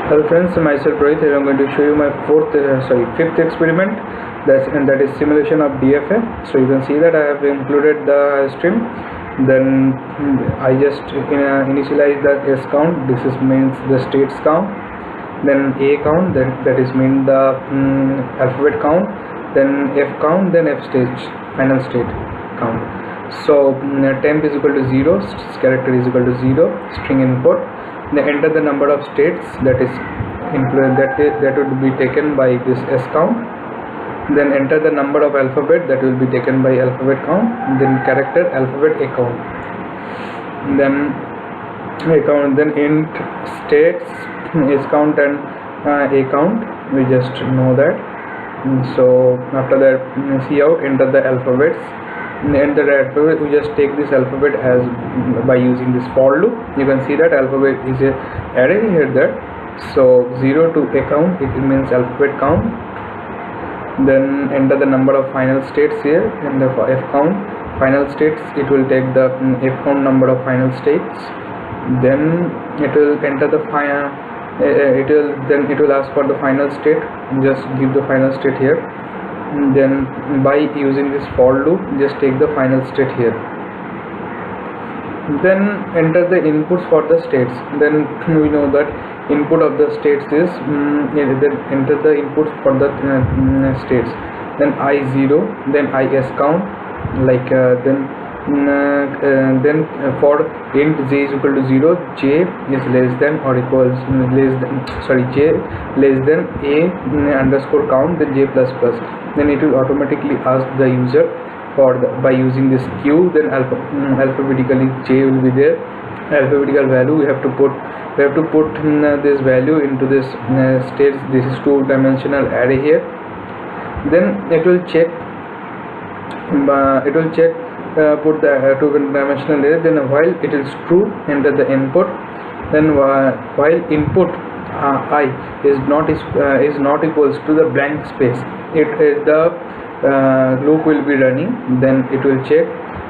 Hello friends, myself Rohit. Here I'm going to show you my fifth experiment. That is simulation of DFA. So you can see that I have included the stream. Then I just initialize the S count. This is means the states count. Then A count. Then that is mean the alphabet count. Then F count. Then F stage, final state count. So temp is equal to 0, character is equal to 0, string input. Then enter the number of states that would be taken by this S count. Then enter the number of alphabet that will be taken by alphabet count. Then character alphabet A count. Then A count. Then int states S count and A count. We just know that. So after that, see out, enter the alphabets. Enter the alphabet. We just take this alphabet as by using this for loop. You can see that alphabet is a array here there. So 0 to A count, it means alphabet count. Then enter the number of final states here, and the F count final states, it will take the F count number of final states. Then it will enter the it will ask for the final state. Just give the final state here. Then by using this for loop, just take the final state here. Then enter the inputs for the states. Then we know that input of the states is then enter the inputs for the states. Then I0, then IS count, like then for int j is equal to 0, j is less than or equals j less than a underscore count, then j plus plus. Then it will automatically ask the user by using this q. Then alphabetically j will be there. Alphabetical value we have to put this value into this states. This is 2-dimensional array here. Then it will check put the 2-dimensional array. Then while it is true, enter the input. Then while input I is not equals to the blank space, the loop will be running. Then it will check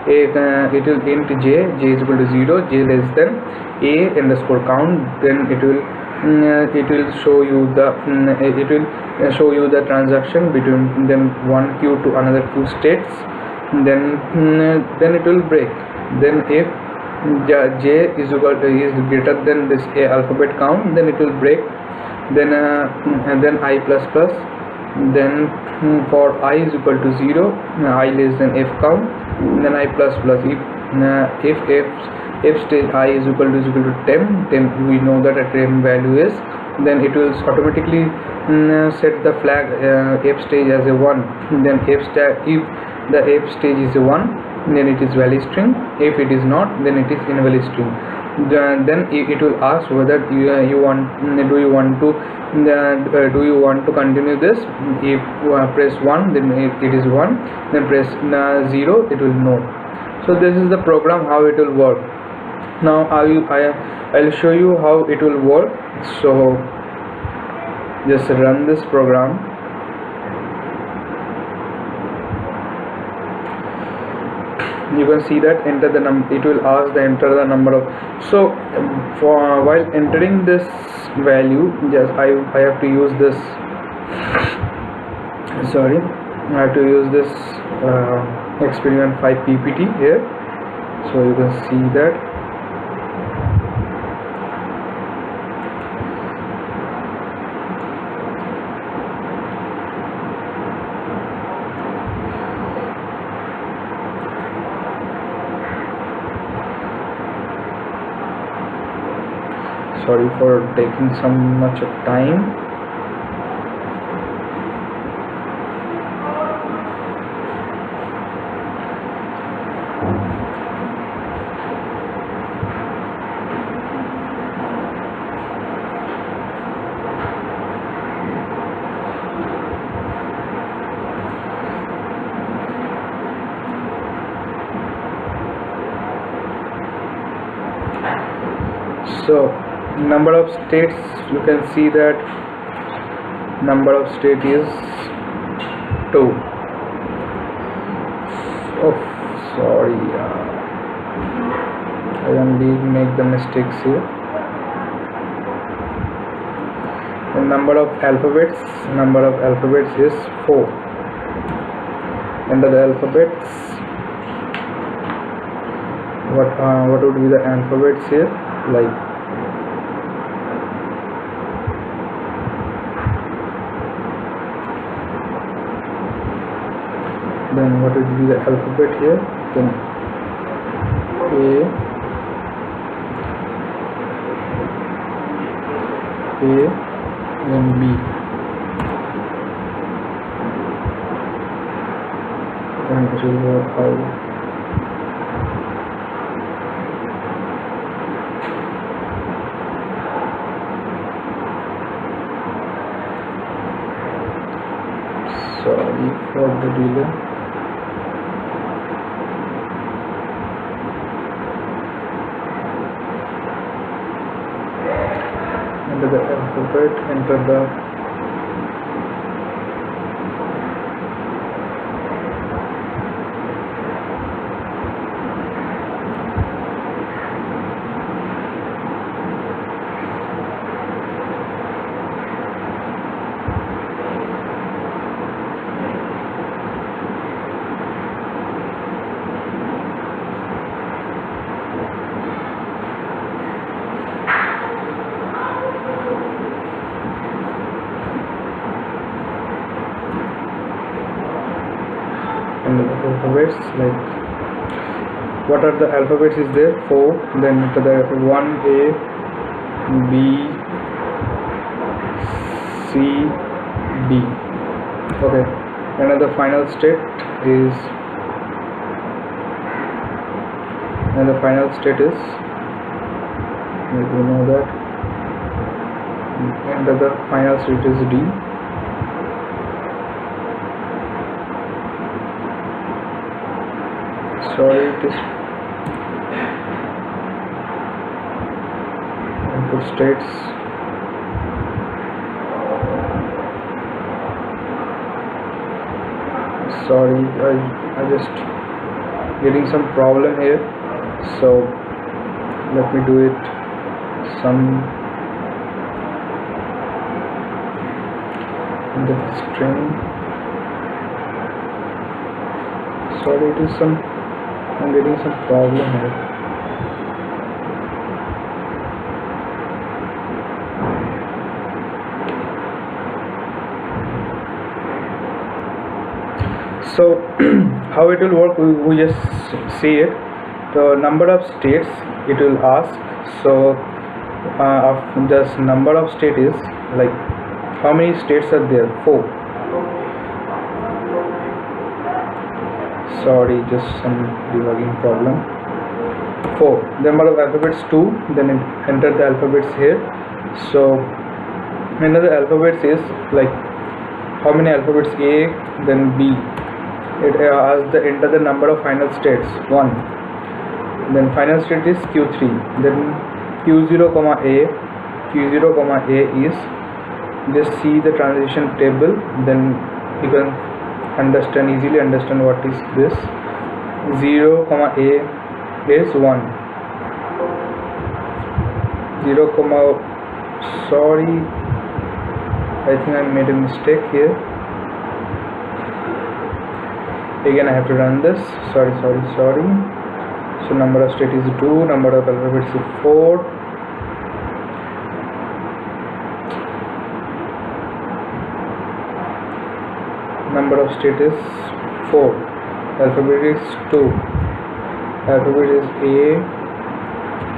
it will int j is equal to 0, j less than a underscore count. Then it will show you the transaction between them, one queue to another queue states. Then it will break. Then if j is greater than this a alphabet count, then it will break. Then I plus plus. Then for I is equal to 0, I less than f count, then I plus plus. If stage I is equal to 10, then we know that a temp value is, then it will automatically set the flag f stage as a 1. Then if the f stage is a 1, then it is valid string. If it is not, then it is invalid string. Then it will ask whether do you want to continue this. If press 1, then it is 1. Then press 0, it will no. So this is the program, how it will work. Now I'll show you how it will work. So just run this program. You can see that enter the number. It will ask the enter the number of. So while entering this value, just I have to use this. Sorry, I have to use this exp5 ppt here. So you can see that. Sorry for taking so much of time. So number of states, you can see that number of state is 2. Oh, sorry, I only make the mistakes here. The number of alphabets is 4. Enter the alphabets. What would be the alphabets here? Like then what would be the alphabet here? Then A, then B, and this is the I. Sorry for the delay. Enter the alphabet, enter the alphabets. Like what are the alphabets is there? 4. Then enter the 1, A, B, C, D. Okay, another final state is like we know that enter the final state is D. Sorry, it is input states. Sorry, I just getting some problem here, so let me do it some in the string. Sorry, it is some I'm getting some problem here. So how it will work, we just see it. The number of states it will ask. So of just number of state is like how many states are there? 4. Sorry, just some debugging problem. 4. The number of alphabets 2. Then enter the alphabets here. So another alphabets is like how many alphabets? A, then B. It asks the enter the number of final states 1. Then final state is Q3. Then Q0, A. Q0, A is, just see the transition table. Then you can easily understand what is this. 0, A is 1. 0, sorry, I think I made a mistake here. Again I have to run this. Sorry. So number of state is 2, number of alphabets is 4. Number of state is 4. Alphabet is 2. Alphabet is A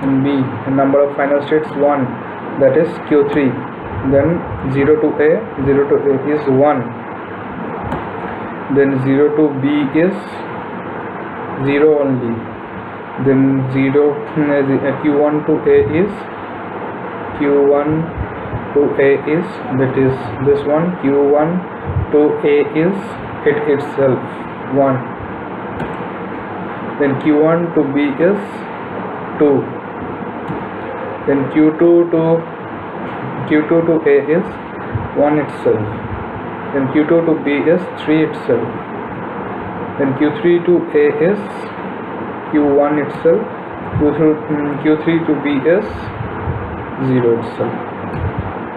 and B. And number of final states 1. That is Q3. Then 0 to A is 1. Then 0 to B is 0 only. Then Q1 to A is that is this one. Q1 to A is it itself 1. Then Q1 to B is 2. Then Q2 to A is 1 itself. Then Q2 to B is 3 itself. Then Q3 to A is Q1 itself. Q3 to B is 0 itself.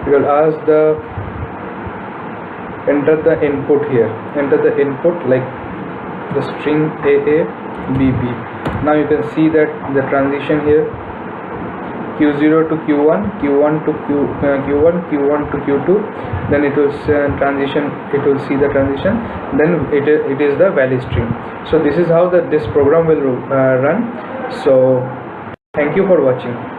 it will ask the enter the input here, enter the input like the string AA BB. Now you can see that the transition here, Q0 to Q1, Q1 to Q1, Q1 to Q2, then it will transition, it will see the transition, then it is the value stream. So this is how this program will run. So thank you for watching.